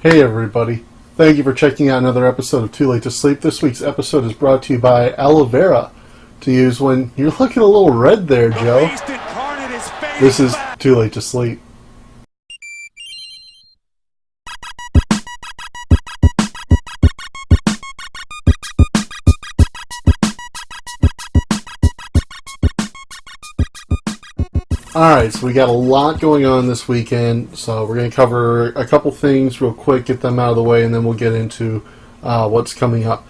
Hey everybody, thank you for checking out another episode of Too Late to Sleep. This week's episode is brought to you by aloe vera to use when you're looking a little red there, Joe. This is Too Late to Sleep. Alright, so we got a lot going on this weekend, so we're going to cover a couple things real quick, get them out of the way, and then we'll get into what's coming up.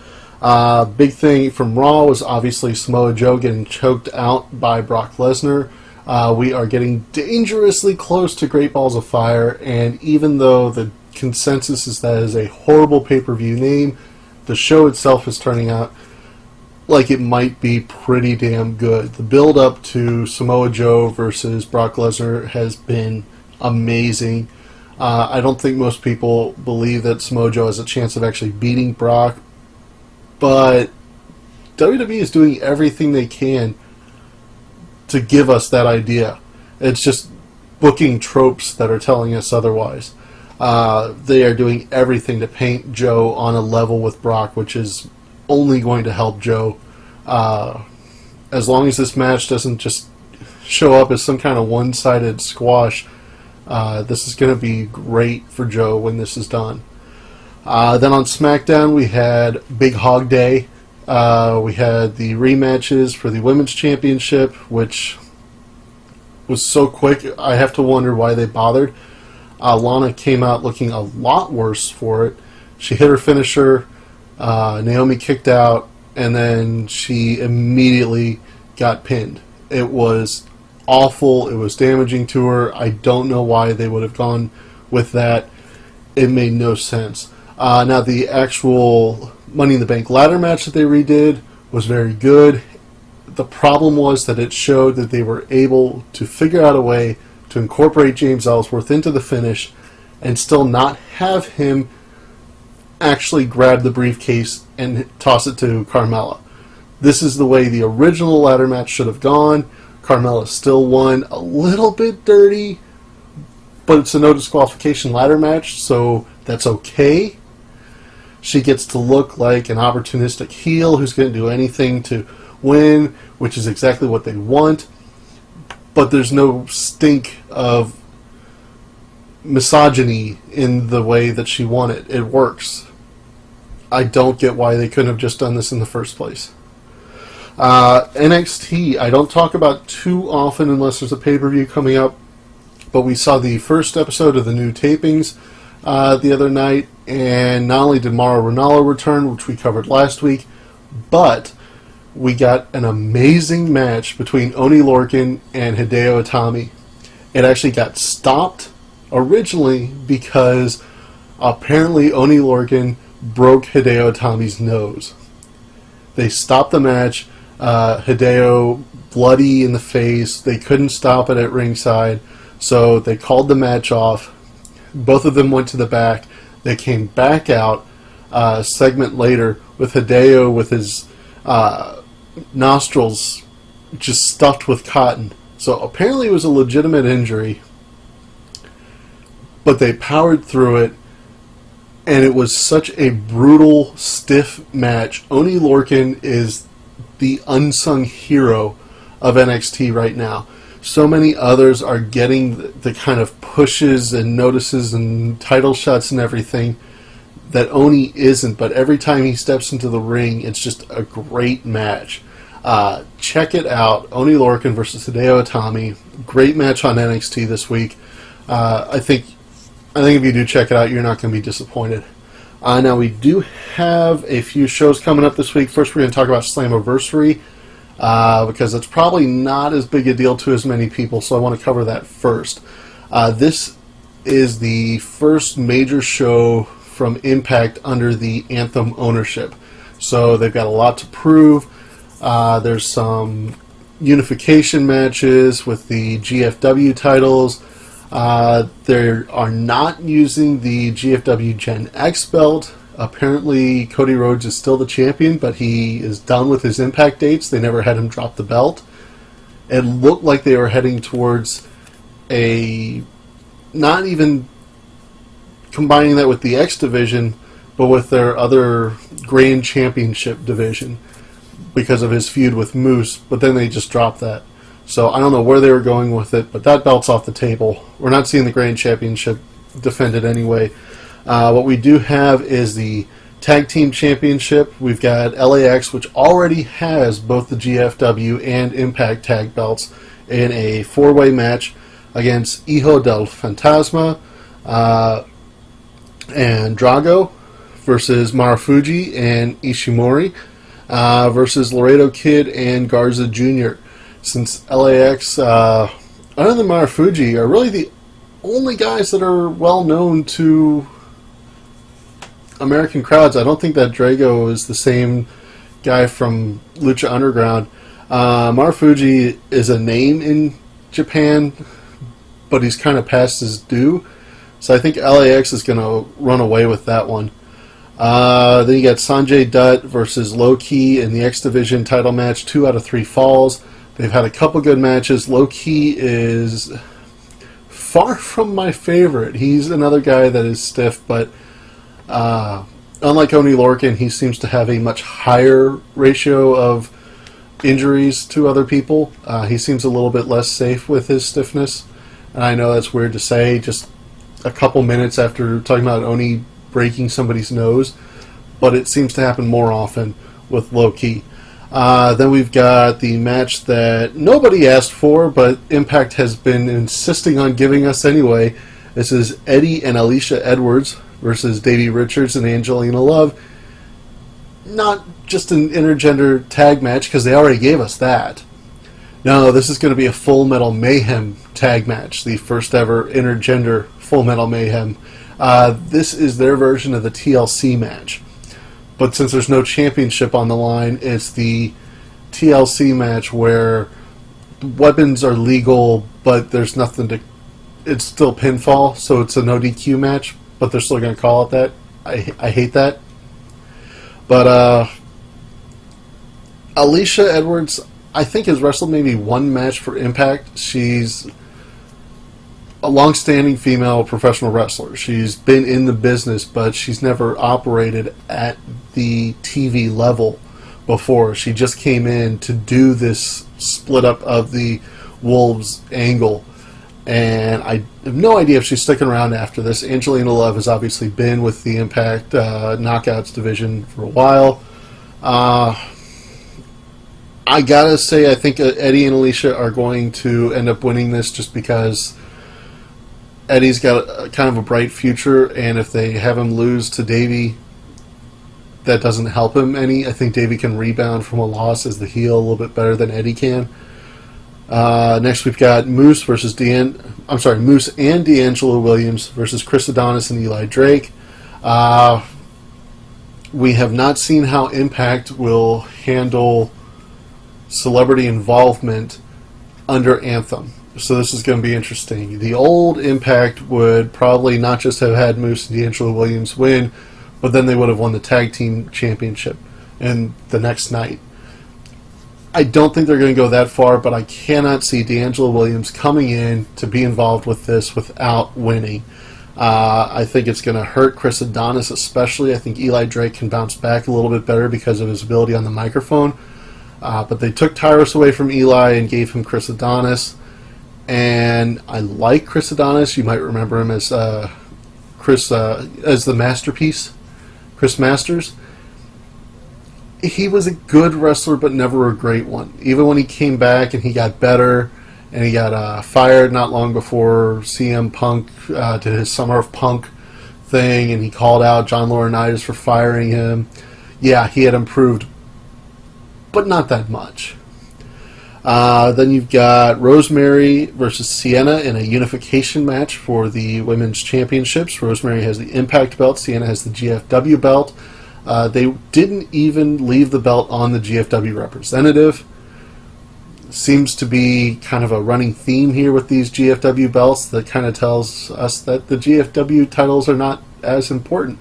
Big thing from Raw was obviously Samoa Joe getting choked out by Brock Lesnar. We are getting dangerously close to Great Balls of Fire, and even though the consensus is that it is a horrible pay-per-view name, the show itself is turning out like it might be pretty damn good. The build-up to Samoa Joe versus Brock Lesnar has been amazing. I don't think most people believe that Samoa Joe has a chance of actually beating Brock, but WWE is doing everything they can to give us that idea. It's just booking tropes that are telling us otherwise. They are doing everything to paint Joe on a level with Brock, which is only going to help Joe. As long as this match doesn't just show up as some kind of one-sided squash, this is going to be great for Joe when this is done. Then on Smackdown we had Big Hog Day. We had the rematches for the Women's Championship, which was so quick I have to wonder why they bothered. Lana came out looking a lot worse for it. She hit her finisher, Naomi kicked out, and then she immediately got pinned. It was awful. It was damaging to her. I don't know why they would have gone with that. It made no sense. Now, the actual Money in the Bank ladder match that they redid was very good. The problem was that it showed that they were able to figure out a way to incorporate James Ellsworth into the finish and still not have him actually grab the briefcase and toss it to Carmella. This is the way the original ladder match should have gone. Carmella still won, a little bit dirty, but it's a no disqualification ladder match, so that's okay. She gets to look like an opportunistic heel who's going to do anything to win, which is exactly what they want. But there's no stink of misogyny in the way that she won it. It works. I don't get why they couldn't have just done this in the first place. NXT, I don't talk about too often unless there's a pay-per-view coming up, but we saw the first episode of the new tapings the other night, and not only did Mauro Ranallo return, which we covered last week, but we got an amazing match between Oney Lorcan and Hideo Itami. It actually got stopped originally because apparently Oney Lorcan broke Hideo Itami's nose. They stopped the match. Hideo bloody in the face. They couldn't stop it at ringside, so they called the match off. Both of them went to the back. They came back out a segment later with Hideo with his nostrils just stuffed with cotton. So apparently it was a legitimate injury, but they powered through it, and it was such a brutal, stiff match. Oney Lorcan is the unsung hero of NXT right now. So many others are getting the kind of pushes and notices and title shots and everything that Oney isn't, but every time he steps into the ring, it's just a great match. Check it out. Oney Lorcan versus Hideo Itami. Great match on NXT this week. I think if you do check it out, you're not going to be disappointed. Now, we do have a few shows coming up this week. First, we're going to talk about Slammiversary, because it's probably not as big a deal to as many people, so I want to cover that first. This is the first major show from Impact under the Anthem ownership. So they've got a lot to prove. There's some unification matches with the GFW titles. They are not using the GFW Gen X belt. Apparently, Cody Rhodes is still the champion, but he is done with his Impact dates. They never had him drop the belt. It looked like they were heading towards a not even combining that with the X division, but with their other Grand Championship division because of his feud with Moose, but then they just dropped that. So I don't know where they were going with it, but that belt's off the table. We're not seeing the Grand Championship defended anyway. What we do have is the Tag Team Championship. We've got LAX, which already has both the GFW and Impact tag belts, in a 4-way match against Hijo del Fantasma and Drago versus Marufuji and Ishimori versus Laredo Kid and Garza Jr. Since LAX, other than Marufuji, are really the only guys that are well known to American crowds. I don't think that Drago is the same guy from Lucha Underground. Marufuji is a name in Japan, but he's kind of past his due. So I think LAX is going to run away with that one. Then you got Sanjay Dutt versus Low Key in the X Division title match, 2 out of 3 falls. They've had a couple good matches. Low Key is far from my favorite. He's another guy that is stiff, but unlike Oney Lorcan, he seems to have a much higher ratio of injuries to other people. He seems a little bit less safe with his stiffness. And I know that's weird to say just a couple minutes after talking about Oney breaking somebody's nose, but it seems to happen more often with Low Key. Then we've got the match that nobody asked for, but Impact has been insisting on giving us anyway. This is Eddie and Alicia Edwards versus Davey Richards and Angelina Love. Not just an intergender tag match, because they already gave us that. No, this is going to be a Full Metal Mayhem tag match, the first ever intergender Full Metal Mayhem. This is their version of the TLC match. But since there's no championship on the line, it's the TLC match where weapons are legal, but there's nothing to... It's still pinfall, so it's a no DQ match, but they're still going to call it that. I hate that. But Alicia Edwards, I think, has wrestled maybe one match for Impact. She's a long-standing female professional wrestler. She's been in the business, but she's never operated at the TV level before. She just came in to do this split up of the Wolves angle, and I have no idea if she's sticking around after this. Angelina Love has obviously been with the Impact Knockouts division for a while. I gotta say, I think Eddie and Alicia are going to end up winning this just because Eddie's got kind of a bright future, and if they have him lose to Davey, that doesn't help him any. I think Davey can rebound from a loss as the heel a little bit better than Eddie can. Next, we've got Moose Moose and D'Angelo Williams versus Chris Adonis and Eli Drake. We have not seen how Impact will handle celebrity involvement under Anthem. So this is going to be interesting. The old Impact would probably not just have had Moose and D'Angelo Williams win, but then they would have won the Tag Team Championship in the next night. I don't think they're going to go that far, but I cannot see D'Angelo Williams coming in to be involved with this without winning. I think it's going to hurt Chris Adonis especially. I think Eli Drake can bounce back a little bit better because of his ability on the microphone. But they took Tyrus away from Eli and gave him Chris Adonis. And I like Chris Adonis. You might remember him as as the Masterpiece, Chris Masters. He was a good wrestler, but never a great one. Even when he came back and he got better, and he got fired not long before CM Punk to his Summer of Punk thing, and he called out John Laurinaitis for firing him. Yeah, he had improved, but not that much. Then you've got Rosemary versus Sienna in a unification match for the Women's Championships. Rosemary has the Impact belt. Sienna has the GFW belt. They didn't even leave the belt on the GFW representative. Seems to be kind of a running theme here with these GFW belts that kind of tells us that the GFW titles are not as important.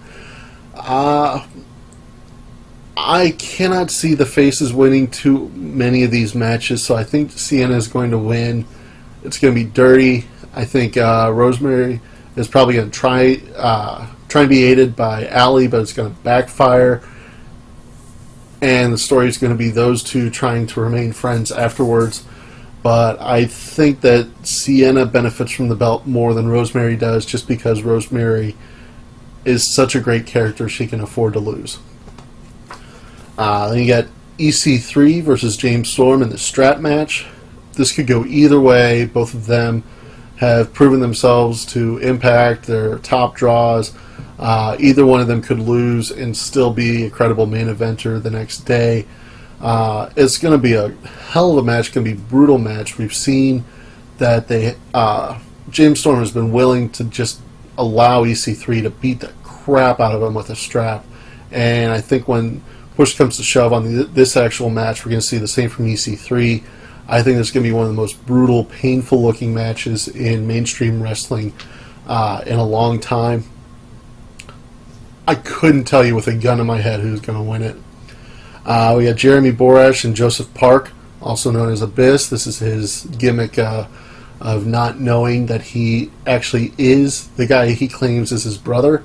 I cannot see the faces winning too many of these matches, so I think Sienna is going to win. It's going to be dirty. I think Rosemary is probably going to try and be aided by Ali, but it's going to backfire. And the story is going to be those two trying to remain friends afterwards. But I think that Sienna benefits from the belt more than Rosemary does, just because Rosemary is such a great character she can afford to lose. Then you got EC3 versus James Storm in the strap match. This could go either way. Both of them have proven themselves to Impact. They're top draws. Either one of them could lose and still be a credible main eventer the next day. It's going to be a hell of a match. It's going to be a brutal match. We've seen that James Storm has been willing to just allow EC3 to beat the crap out of him with a strap. And I think when push comes to shove on this actual match, we're going to see the same from EC3. I think this is going to be one of the most brutal, painful-looking matches in mainstream wrestling in a long time. I couldn't tell you with a gun in my head who's going to win it. We got Jeremy Borash and Joseph Park, also known as Abyss. This is his gimmick of not knowing that he actually is the guy he claims is his brother.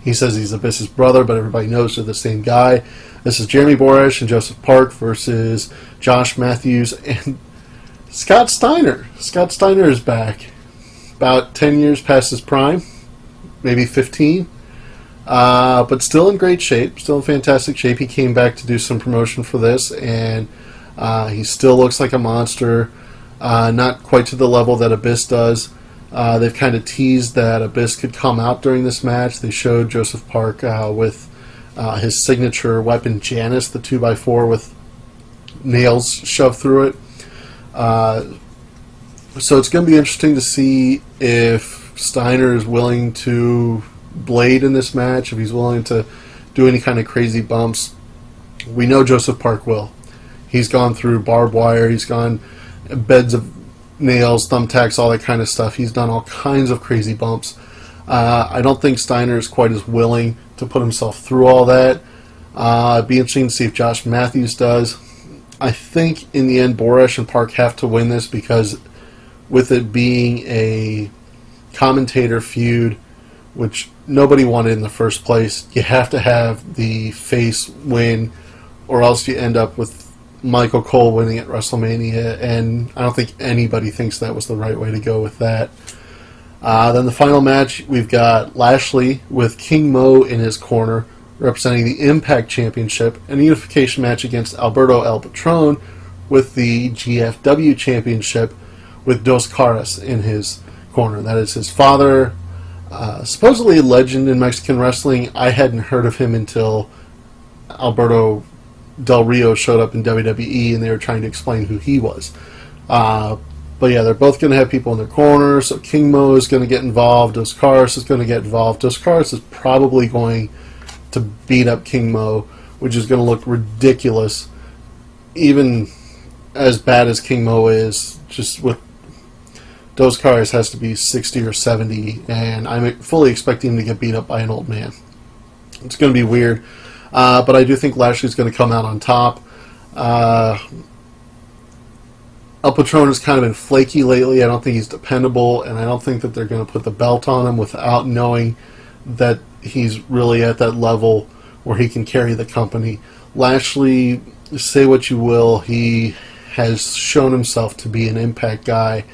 He says he's Abyss's brother, but everybody knows they're the same guy. This is Jeremy Borash and Joseph Park versus Josh Matthews and Scott Steiner. Scott Steiner is back. About 10 years past his prime, maybe 15. But still in great shape, still in fantastic shape. He came back to do some promotion for this, and he still looks like a monster. Not quite to the level that Abyss does. They've kind of teased that Abyss could come out during this match. They showed Joseph Park with his signature weapon, Janus, the 2x4 with nails shoved through it. So it's going to be interesting to see if Steiner is willing to blade in this match, if he's willing to do any kind of crazy bumps. We know Joseph Park will. He's gone through barbed wire, he's gone beds of nails, thumbtacks, all that kind of stuff. He's done all kinds of crazy bumps. I don't think Steiner is quite as willing to put himself through all that. It'd be interesting to see if Josh Matthews does. I think in the end Borash and Park have to win this, because with it being a commentator feud, which nobody wanted in the first place, you have to have the face win, or else you end up with Michael Cole winning at WrestleMania, and I don't think anybody thinks that was the right way to go with that. Then the final match, we've got Lashley with King Mo in his corner, representing the Impact Championship, and a unification match against Alberto El Patron with the GFW Championship, with Dos Caras in his corner. That is his father, supposedly a legend in Mexican wrestling. I hadn't heard of him until Alberto Del Rio showed up in WWE and they were trying to explain who he was. But yeah, they're both going to have people in their corner, so King Mo is going to get involved, Dos Caras is going to get involved. Dos Caras is probably going to beat up King Mo, which is going to look ridiculous. Even as bad as King Mo is, just with Dos Caras has to be 60 or 70, and I'm fully expecting him to get beat up by an old man. It's going to be weird, but I do think Lashley's going to come out on top. El Patron has kind of been flaky lately. I don't think he's dependable, and I don't think that they're going to put the belt on him without knowing that he's really at that level where he can carry the company. Lashley, say what you will, he has shown himself to be an Impact guy.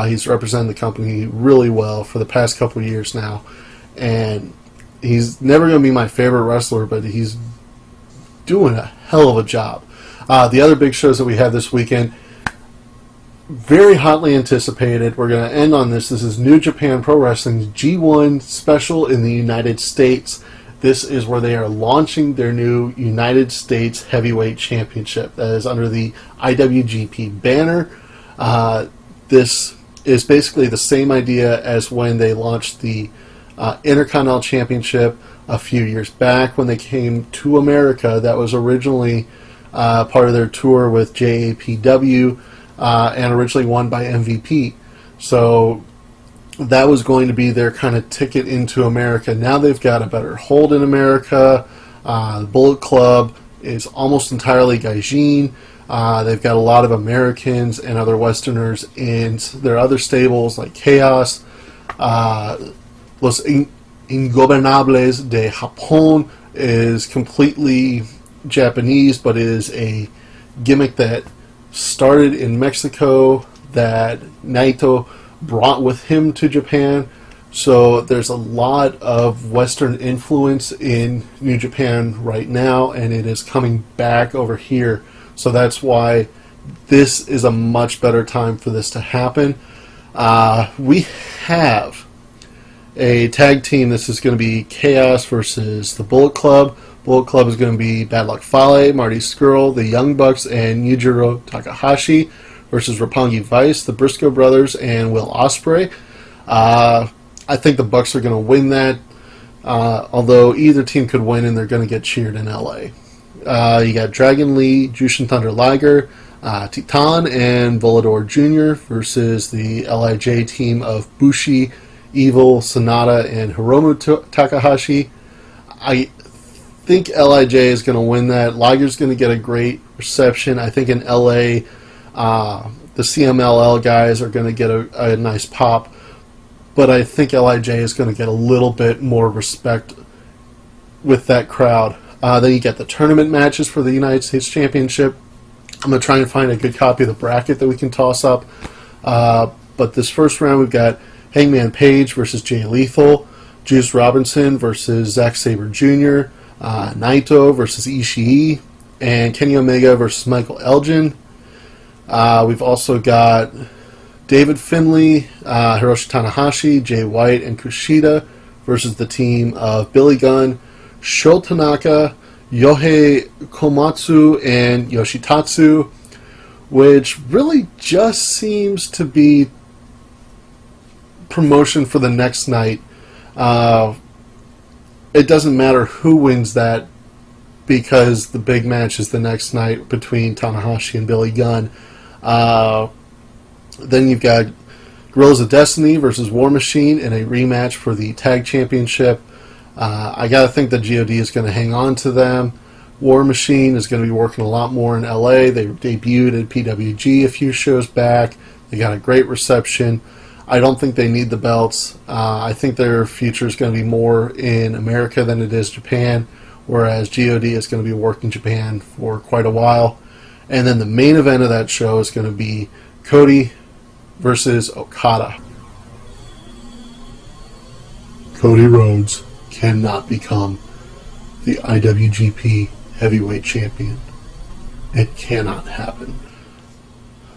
He's represented the company really well for the past couple of years now, and he's never going to be my favorite wrestler, but he's doing a hell of a job. The other big shows that we have this weekend, very hotly anticipated. We're going to end on this. This is New Japan Pro Wrestling's G1 special in the United States. This is where they are launching their new United States Heavyweight Championship. That is under the IWGP banner. This is basically the same idea as when they launched the Intercontinental Championship a few years back when they came to America. That was originally part of their tour with JAPW, and originally won by MVP. So that was going to be their kind of ticket into America. Now they've got a better hold in America. The Bullet Club is almost entirely Gaijin. They've got a lot of Americans and other Westerners in their other stables like Chaos. Los Ingobernables de Japón is completely Japanese, but is a gimmick that started in Mexico that Naito brought with him to Japan. So there's a lot of Western influence in New Japan right now, and it is coming back over here. So that's why this is a much better time for this to happen. We have a tag team. This is going to be Chaos versus the Bullet Club. Bullet Club is going to be Bad Luck Fale, Marty Scurll, the Young Bucks, and Yujiro Takahashi versus Roppongi Vice, the Briscoe Brothers, and Will Ospreay. I think the Bucks are going to win that, although either team could win and they're going to get cheered in LA. You got Dragon Lee, Jushin Thunder Liger, Titan, and Volador Jr. versus the LIJ team of Bushi, Evil, Sonata, and Hiromu Takahashi. I think LIJ is going to win that. Liger's going to get a great reception. I think in LA, the CMLL guys are going to get a nice pop. But I think LIJ is going to get a little bit more respect with that crowd. Then you get the tournament matches for the United States Championship. I'm going to try and find a good copy of the bracket that we can toss up. But this first round, we've got Hangman Page versus Jay Lethal, Juice Robinson versus Zack Sabre Jr., Naito versus Ishii, and Kenny Omega versus Michael Elgin. We've also got David Finlay, Hiroshi Tanahashi, Jay White, and Kushida versus the team of Billy Gunn, Sho Tanaka, Yohei Komatsu, and Yoshitatsu, which really just seems to be promotion for the next night. It doesn't matter who wins that because the big match is the next night between Tanahashi and Billy Gunn. Then you've got Guerrillas of Destiny versus War Machine in a rematch for the Tag Championship. I got to think that GOD is going to hang on to them. War Machine is going to be working a lot more in LA. They debuted at PWG a few shows back. They got a great reception. I don't think they need the belts. I think their future is going to be more in America than it is Japan, whereas GOD is going to be working Japan for quite a while. And then the main event of that show is going to be Cody versus Okada. Cody Rhodes cannot become the IWGP Heavyweight Champion. It cannot happen.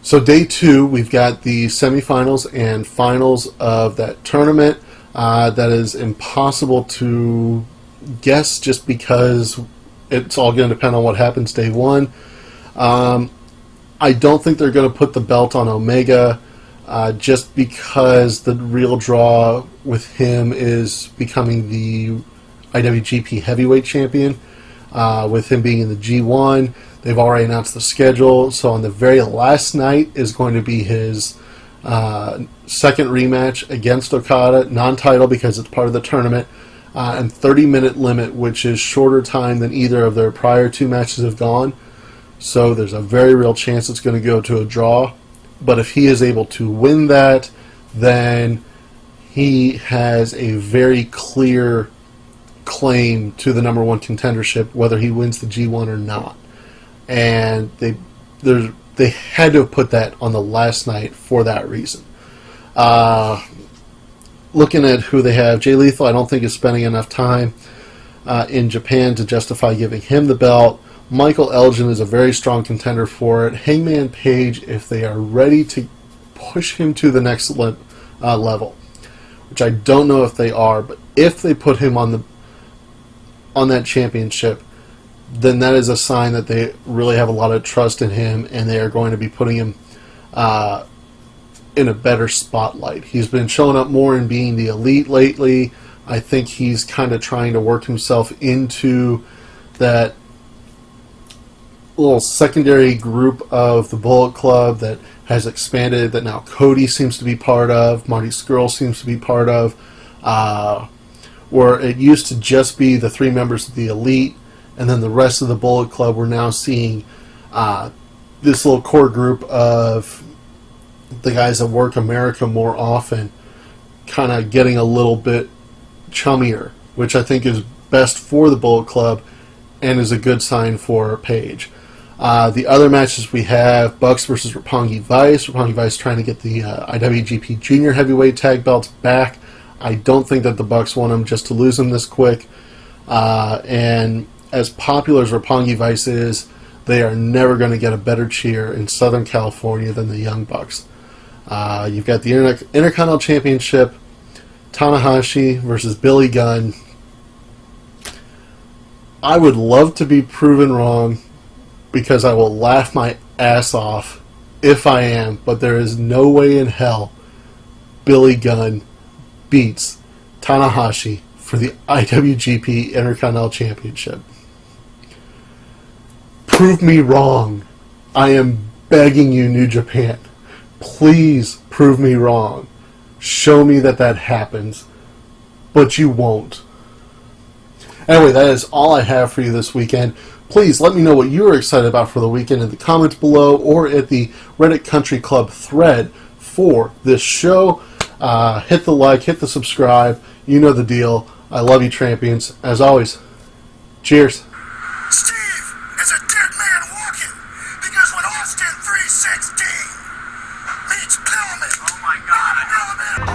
So day 2, we've got the semifinals and finals of that tournament. That is impossible to guess just because it's all going to depend on what happens day 1. I don't think they're going to put the belt on Omega just because the real draw with him is becoming the IWGP Heavyweight Champion. With him being in the G1, they've already announced the schedule. So on the very last night is going to be his second rematch against Okada, non-title because it's part of the tournament, and 30-minute limit, which is shorter time than either of their prior 2 matches have gone. So there's a very real chance it's going to go to a draw. But if he is able to win that, then he has a very clear claim to the number 1 contendership, whether he wins the G1 or not. And they had to have put that on the last night for that reason. Looking at who they have, Jay Lethal I don't think is spending enough time in Japan to justify giving him the belt. Michael Elgin is a very strong contender for it. Hangman Page, if they are ready to push him to the next level, which I don't know if they are, but if they put him on that championship, then that is a sign that they really have a lot of trust in him, and they are going to be putting him in a better spotlight. He's been showing up more and being the elite lately. I think he's kind of trying to work himself into that little secondary group of the Bullet Club that has expanded, that now Cody seems to be part of, Marty Scurll seems to be part of, where it used to just be the 3 members of the Elite, and then the rest of the Bullet Club. We're now seeing this little core group of the guys that work America more often kind of getting a little bit chummier, which I think is best for the Bullet Club and is a good sign for Paige. The other matches we have, Bucks versus Roppongi Vice. Roppongi Vice trying to get the IWGP Junior Heavyweight Tag Belts back. I don't think that the Bucks want them just to lose them this quick. And as popular as Roppongi Vice is, they are never going to get a better cheer in Southern California than the Young Bucks. You've got the Intercontinental Championship, Tanahashi versus Billy Gunn. I would love to be proven wrong, because I will laugh my ass off if I am, but there is no way in hell Billy Gunn beats Tanahashi for the IWGP Intercontinental Championship. Prove me wrong. I am begging you, New Japan. Please prove me wrong. Show me that happens. But you won't. Anyway, that is all I have for you this weekend. Please let me know what you are excited about for the weekend in the comments below or at the Reddit Country Club thread for this show. Hit the like, hit the subscribe. You know the deal. I love you, Trampions. As always, cheers. Steve is a dead man walking, because when Austin 316 meets Pillman, oh my God,